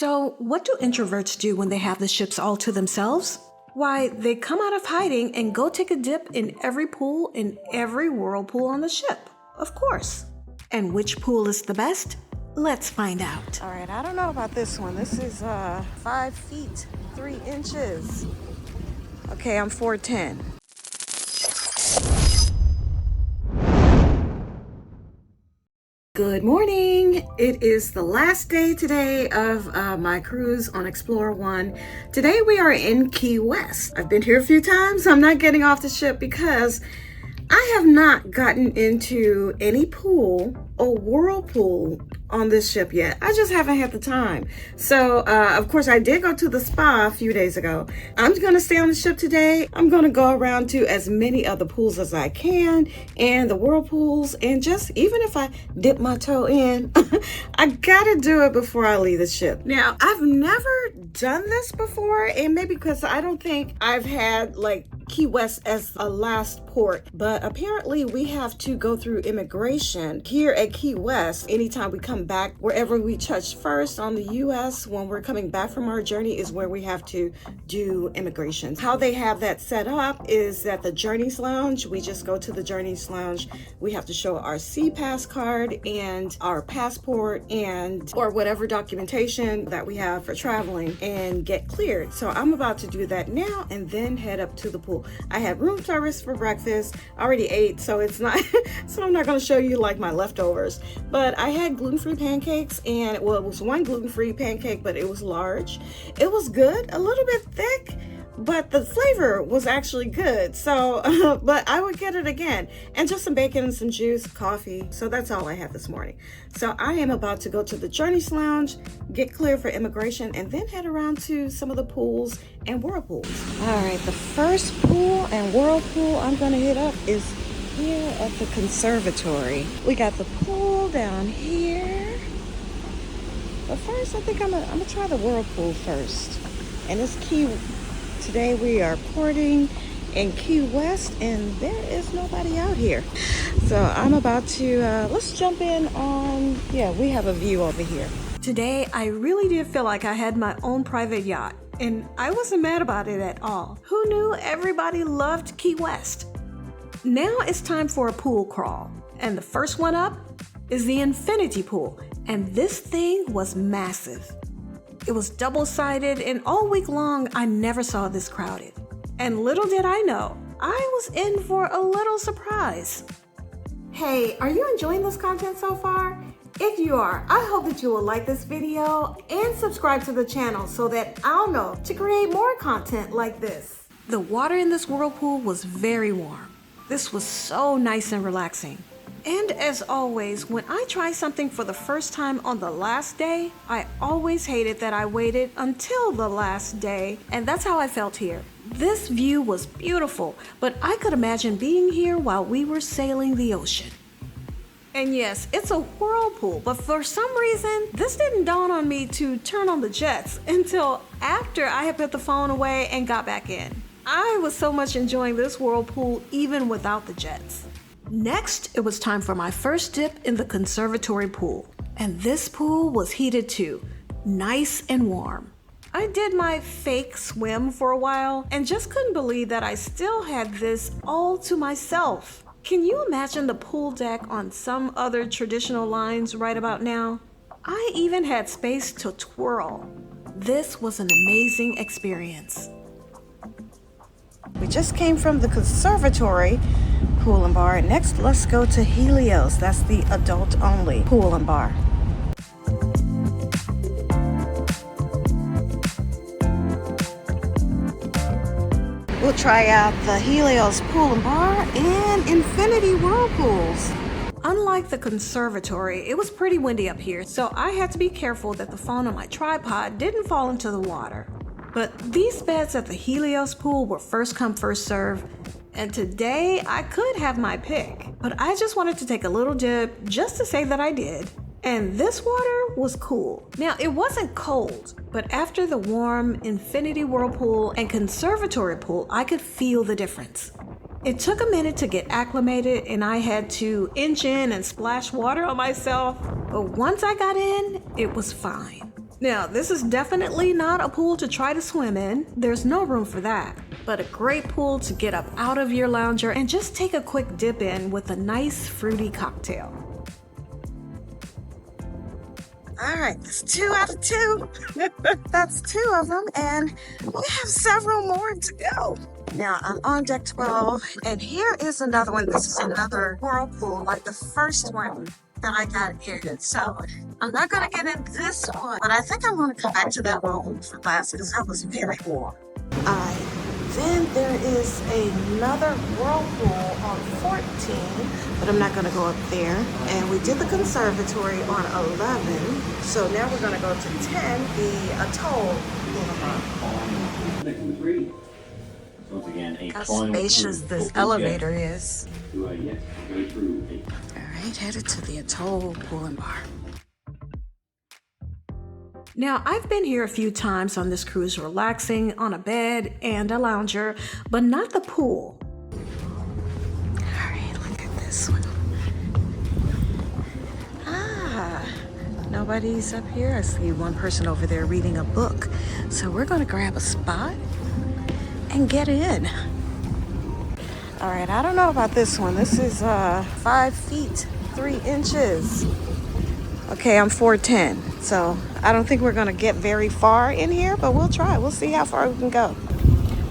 So, what do introverts do when they have the ships all to themselves? Why, they come out of hiding and go take a dip in every pool in every whirlpool on the ship. Of course. And which pool is the best? Let's find out. All right, I don't know about this one. This is 5 feet 3 inches. Okay, I'm 4'10". Good morning. It is the last day today of my cruise on Explora 1. Today we are in Key West. I've been here a few times. I'm not getting off the ship because I have not gotten into any pool or whirlpool on this ship yet. I just haven't had the time. So, of course, I did go to the spa a few days ago. I'm going to stay on the ship today. I'm going to go around to as many of the pools as I can and the whirlpools. And just, even if I dip my toe in, I got to do it before I leave the ship. Now, I've never done this before, and maybe because I don't think I've had like Key West as a last port, but apparently we have to go through immigration here at Key West anytime we come back. Wherever we touch first on the U.S. when we're coming back from our journey is where we have to do immigration. How they have that set up is that the Journeys Lounge, we just go to the Journeys Lounge. We have to show our C-Pass card and our passport and or whatever documentation that we have for traveling and get cleared. So I'm about to do that now and then head up to the pool. I had room service for breakfast. I already ate, so it's not so I'm not going to show you like my leftovers, but I had gluten-free pancakes, and well, it was one gluten-free pancake, but it was large. It was good, a little bit thick, but the flavor was actually good. So but I would get it again, and just some bacon and some juice, coffee. So that's all I had this morning. So I am about to go to the Journeys Lounge, get clear for immigration, and then head around to some of the pools and whirlpools. All right, the first pool and whirlpool I'm going to hit up is here at the Conservatory. We got the pool down here, but first I think I'm gonna try the whirlpool first. And it's today we are porting in Key West, and there is nobody out here. So I'm about to, let's jump in on, yeah, we have a view over here. Today, I really did feel like I had my own private yacht, and I wasn't mad about it at all. Who knew everybody loved Key West? Now it's time for a pool crawl, and the first one up is the Infinity Pool, and this thing was massive. It was double-sided, and all week long, I never saw this crowded. And little did I know, I was in for a little surprise. Hey, are you enjoying this content so far? If you are, I hope that you will like this video and subscribe to the channel so that I'll know to create more content like this. The water in this whirlpool was very warm. This was so nice and relaxing. And as always, when I try something for the first time on the last day, I always hated that I waited until the last day, and that's how I felt here. This view was beautiful, but I could imagine being here while we were sailing the ocean. And yes, it's a whirlpool, but for some reason, this didn't dawn on me to turn on the jets until after I had put the phone away and got back in. I was so much enjoying this whirlpool even without the jets. Next, it was time for my first dip in the Conservatory pool. And this pool was heated too, nice and warm. I did my fake swim for a while and just couldn't believe that I still had this all to myself. Can you imagine the pool deck on some other traditional lines right about now? I even had space to twirl. This was an amazing experience. We just came from the Conservatory pool and bar. Next, let's go to Helios. That's the adult only pool and bar. We'll try out the Helios pool and bar and infinity whirlpools. Unlike the Conservatory, it was pretty windy up here, so I had to be careful that the phone on my tripod didn't fall into the water. But these beds at the Helios pool were first come, first serve, and today I could have my pick, but I just wanted to take a little dip just to say that I did. And this water was cool. Now, it wasn't cold, but after the warm Infinity Whirlpool and Conservatory pool, I could feel the difference. It took a minute to get acclimated, and I had to inch in and splash water on myself, but once I got in, it was fine. Now, this is definitely not a pool to try to swim in. There's no room for that. But a great pool to get up out of your lounger and just take a quick dip in with a nice fruity cocktail. All right, that's 2 out of 2. That's 2 of them, and we have several more to go. Now, I'm on deck 12, and here is another one. This is another Whirlpool, like the first one that I got here. So I'm not going to get in this one, but I think I want to come back to that one for class because that was very warm. Then there is another Whirlpool on 14, but I'm not going to go up there. And we did the Conservatory on 11, so now we're going to go to 10, the Atoll. Once again, how spacious this elevator is. All right, headed to the Atoll Pool and Bar. Now, I've been here a few times on this cruise relaxing on a bed and a lounger, but not the pool. All right, look at this one. Nobody's up here. I see one person over there reading a book. So we're going to grab a spot and get in. All right, I don't know about this one. This is 5 feet 3 inches. Okay, I'm 4'10", so I don't think we're gonna get very far in here, but we'll try. We'll see how far we can go.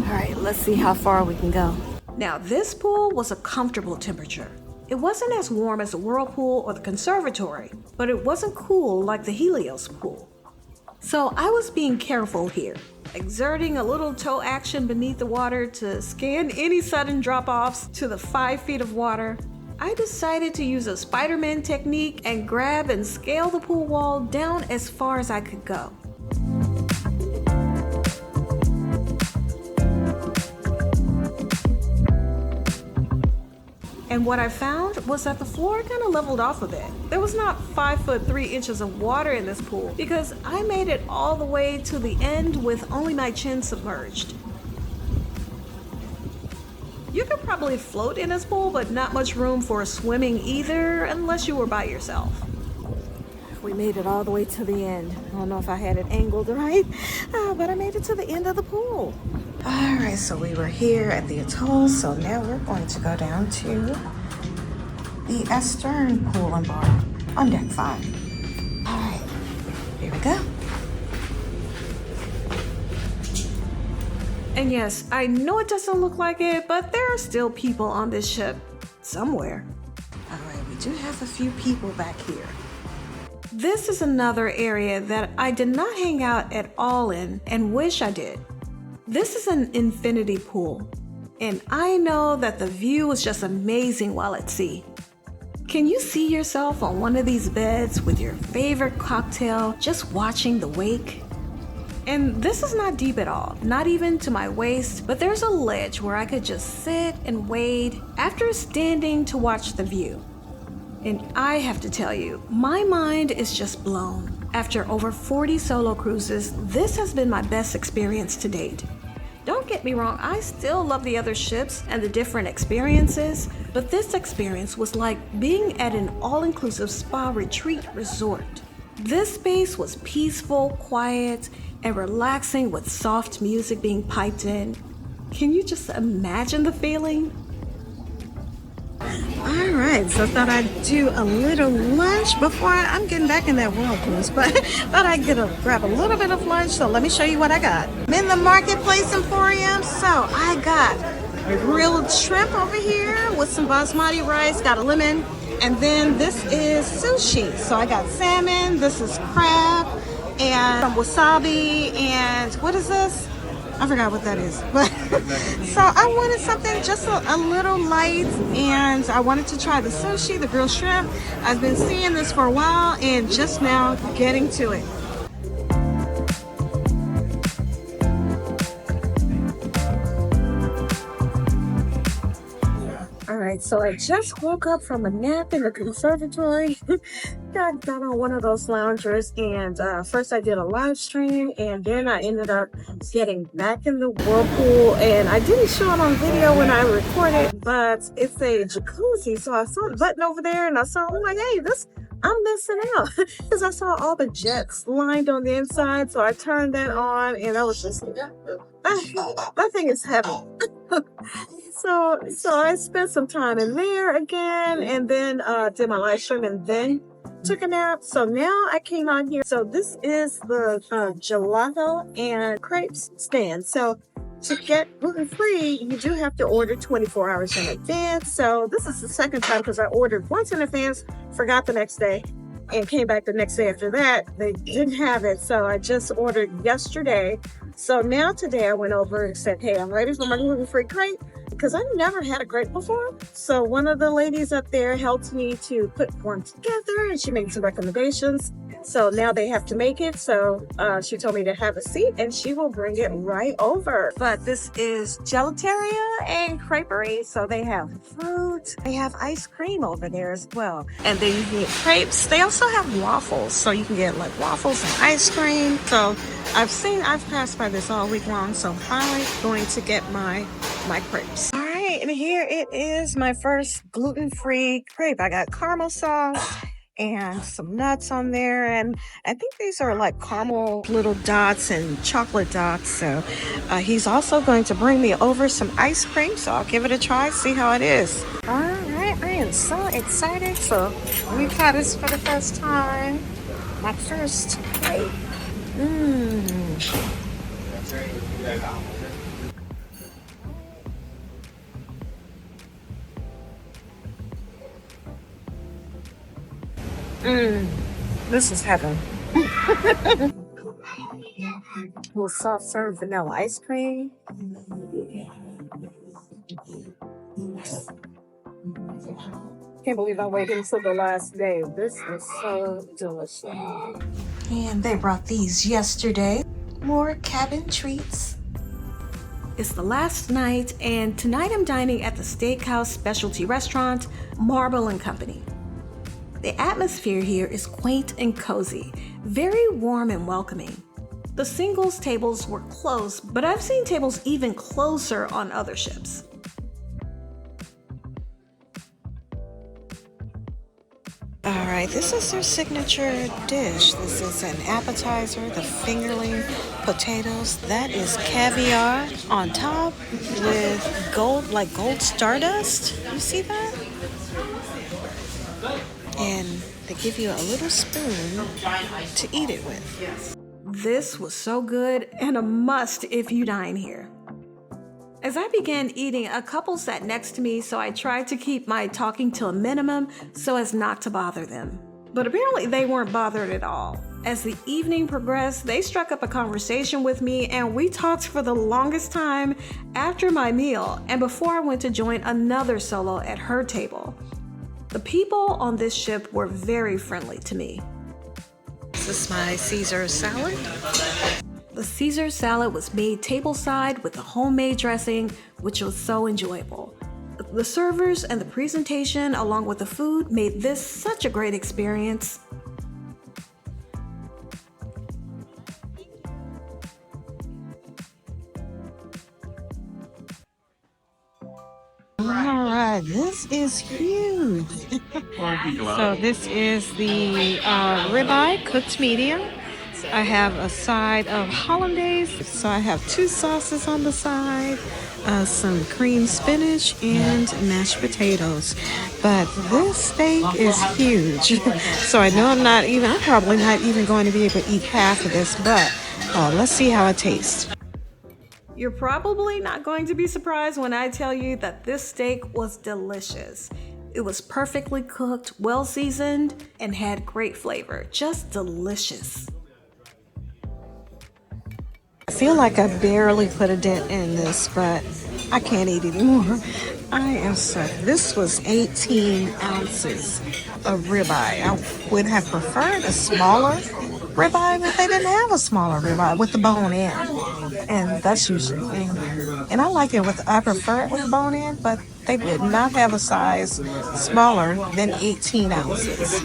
All right, let's see how far we can go. Now, this pool was a comfortable temperature. It wasn't as warm as the Whirlpool or the Conservatory, but it wasn't cool like the Helios pool. So I was being careful here, exerting a little toe action beneath the water to scan any sudden drop-offs to the 5 feet of water. I decided to use a Spider-Man technique and grab and scale the pool wall down as far as I could go. And what I found was that the floor kind of leveled off a bit. There was not 5 foot 3 inches of water in this pool because I made it all the way to the end with only my chin submerged. You could probably float in this pool, but not much room for swimming either, unless you were by yourself. We made it all the way to the end. I don't know if I had it angled right, but I made it to the end of the pool. All right, so we were here at the Atoll, so now we're going to go down to the Astern Pool and Bar on deck 5. All right, here we go. And yes, I know it doesn't look like it, but there are still people on this ship somewhere. All right, we do have a few people back here. This is another area that I did not hang out at all in and wish I did. This is an infinity pool, and I know that the view is just amazing while at sea. Can you see yourself on one of these beds with your favorite cocktail, just watching the wake? And this is not deep at all, not even to my waist, but there's a ledge where I could just sit and wade after standing to watch the view. And I have to tell you, my mind is just blown. After over 40 solo cruises, this has been my best experience to date. Don't get me wrong, I still love the other ships and the different experiences, but this experience was like being at an all-inclusive spa retreat resort. This space was peaceful, quiet, and relaxing with soft music being piped in. Can you just imagine the feeling? All right, so I thought I'd do a little lunch before I'm getting back in that Whirlpool, but thought I'd grab a little bit of lunch, so let me show you what I got. I'm in the Marketplace Emporium, so I got a grilled shrimp over here with some basmati rice, got a lemon, and then this is sushi. So I got salmon, this is crab, and some wasabi, and what is this? I forgot what that is, but so I wanted something just a little light, and I wanted to try the sushi, the grilled shrimp. I've been seeing this for a while and just now getting to it. All right, so I just woke up from a nap in the Conservatory. Got on one of those loungers, and first I did a live stream, and then I ended up getting back in the Whirlpool, and I didn't show it on video when I recorded, but it's a jacuzzi, so I saw the button over there, and I saw, I'm like, hey, this I'm missing out because I saw all the jets lined on the inside. So I turned that on and I was just, that thing is heavy. So I spent some time in there again and then did my live stream and then took a nap. So now I came on here. So this is the gelato and crepes stand. So to get gluten-free, you do have to order 24 hours in advance. So this is the second time because I ordered once in advance, forgot the next day, and came back the next day after that. They didn't have it. So I just ordered yesterday. So now today I went over and said, hey, I'm ready for my gluten-free crepe because I've never had a crepe before. So one of the ladies up there helped me to put one together and she made some recommendations. So now they have to make it. So she told me to have a seat and she will bring it right over. But this is Gelateria and Creperie. So they have fruit. They have ice cream over there as well. And then you can get crepes. They also have waffles. So you can get like waffles and ice cream. So I've passed by this all week long. So I'm finally going to get my crepes. All right. And here it is, my first gluten-free crepe. I got caramel sauce and some nuts on there, and I think these are like caramel little dots and chocolate dots. So he's also going to bring me over some ice cream, so I'll give it a try, see how it is. All right, I am so excited. So we've had this for the first time, my first crepe. This is heaven. With soft serve vanilla ice cream. Can't believe I waited until the last day. This is so delicious. And they brought these yesterday. More cabin treats. It's the last night, and tonight I'm dining at the Steakhouse specialty restaurant, Marble and Company. The atmosphere here is quaint and cozy, very warm and welcoming. The singles tables were close, but I've seen tables even closer on other ships. All right, this is their signature dish. This is an appetizer, the fingerling potatoes. That is caviar on top with gold stardust. You see that? And they give you a little spoon to eat it with. This was so good and a must if you dine here. As I began eating, a couple sat next to me, so I tried to keep my talking to a minimum so as not to bother them. But apparently they weren't bothered at all. As the evening progressed, they struck up a conversation with me and we talked for the longest time after my meal and before I went to join another solo at her table. The people on this ship were very friendly to me. This is my Caesar salad. The Caesar salad was made tableside with a homemade dressing, which was so enjoyable. The servers and the presentation, along with the food, made this such a great experience. All right, this is huge. So this is the ribeye cooked medium. I have a side of hollandaise. So I have two sauces on the side, some cream spinach and mashed potatoes. But this steak is huge. So I know I'm probably not even going to be able to eat half of this, but let's see how it tastes. You're probably not going to be surprised when I tell you that this steak was delicious. It was perfectly cooked, well seasoned, and had great flavor. Just delicious. I feel like I barely put a dent in this, but I can't eat anymore. I am sick. This was 18 ounces of ribeye. I would have preferred a smaller ribeye, but they didn't have a smaller ribeye with the bone in. And that's usually, and I prefer it with bone in, but they did not have a size smaller than 18 ounces.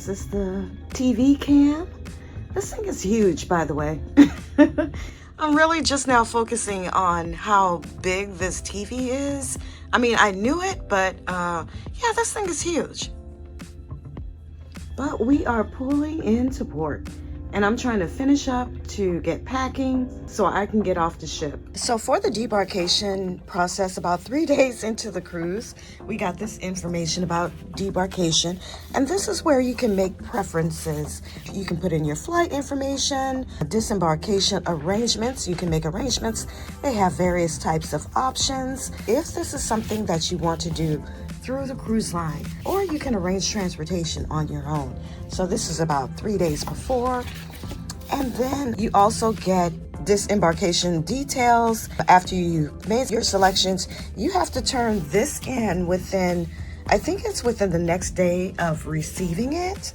is the TV cam. This thing is huge, by the way. I'm really just now focusing on how big this TV is. I mean, I knew it, but yeah, this thing is huge. But we are pulling into port, and I'm trying to finish up to get packing so I can get off the ship. So for the debarkation process, about 3 days into the cruise, we got this information about debarkation, and this is where you can make preferences. You can put in your flight information, disembarkation arrangements. You can make arrangements. They have various types of options. If this is something that you want to do through the cruise line, or you can arrange transportation on your own. So this is about 3 days before. And then you also get disembarkation details. After you've made your selections, you have to turn this in within, I think it's within the next day of receiving it.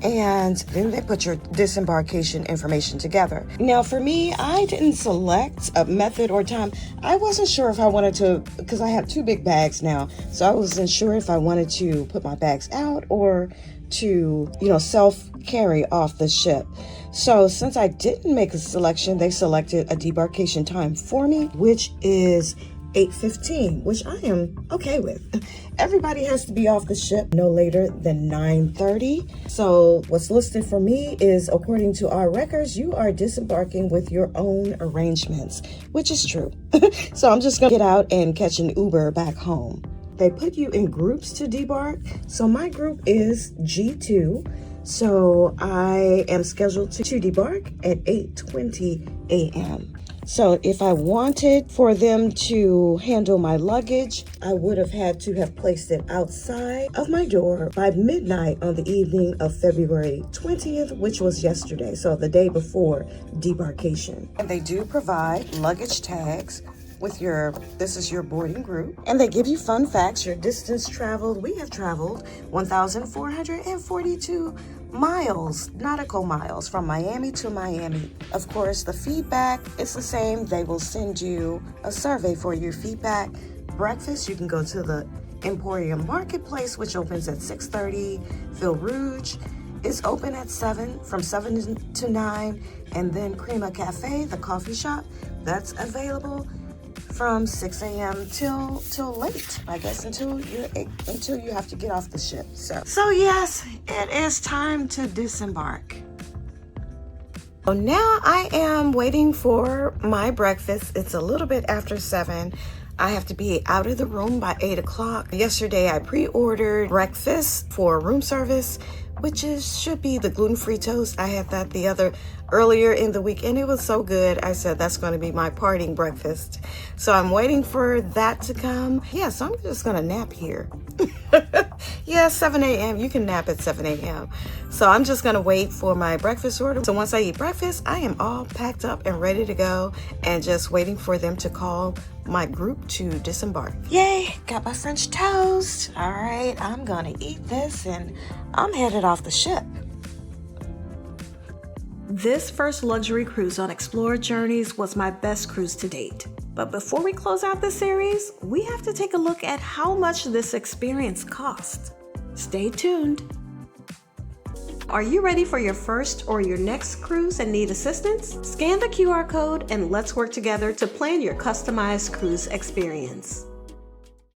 And then they put your disembarkation information together. Now for me, I didn't select a method or time. I wasn't sure if I wanted to, because I have 2 big bags now, so I wasn't sure if I wanted to put my bags out or to, self-carry off the ship. So since I didn't make a selection, they selected a debarkation time for me, which is 8:15, which I am okay with. Everybody has to be off the ship no later than 9:30. So what's listed for me is, according to our records, you are disembarking with your own arrangements, which is true. So I'm just gonna get out and catch an Uber back home. They put you in groups to debark. So my group is G2. So I am scheduled to debark at 8:20 a.m. So if I wanted for them to handle my luggage, I would have had to have placed it outside of my door by midnight on the evening of February 20th, which was yesterday, so the day before debarkation. And they do provide luggage tags with this is your boarding group. And they give you fun facts, your distance traveled. We have traveled 1,442 miles, nautical miles, from Miami to Miami. Of course, the feedback is the same. They will send you a survey for your feedback. Breakfast, you can go to the Emporium Marketplace, which opens at 6:30. Ville Rouge is open at 7, from 7 to 9. And then Crema Cafe, the coffee shop, that's available from 6 a.m. till late, I guess, until you have to get off the ship. So yes, it is time to disembark. So now I am waiting for my breakfast. It's a little bit after 7. I have to be out of the room by 8 o'clock. Yesterday I pre-ordered breakfast for room service, which should be the gluten-free toast. I had that earlier in the week, and it was so good. I said that's going to be my parting breakfast. So I'm waiting for that to come. Yeah, so I'm just going to nap here. Yeah, 7 a.m. You can nap at 7 a.m. So I'm just going to wait for my breakfast order. So once I eat breakfast, I am all packed up and ready to go, and just waiting for them to call my group to disembark. Yay, got my French toast. All right, I'm going to eat this, and I'm headed off the ship. This first luxury cruise on Explora Journeys was my best cruise to date. But before we close out the series, we have to take a look at how much this experience cost. Stay tuned. Are you ready for your first or your next cruise and need assistance? Scan the QR code and let's work together to plan your customized cruise experience.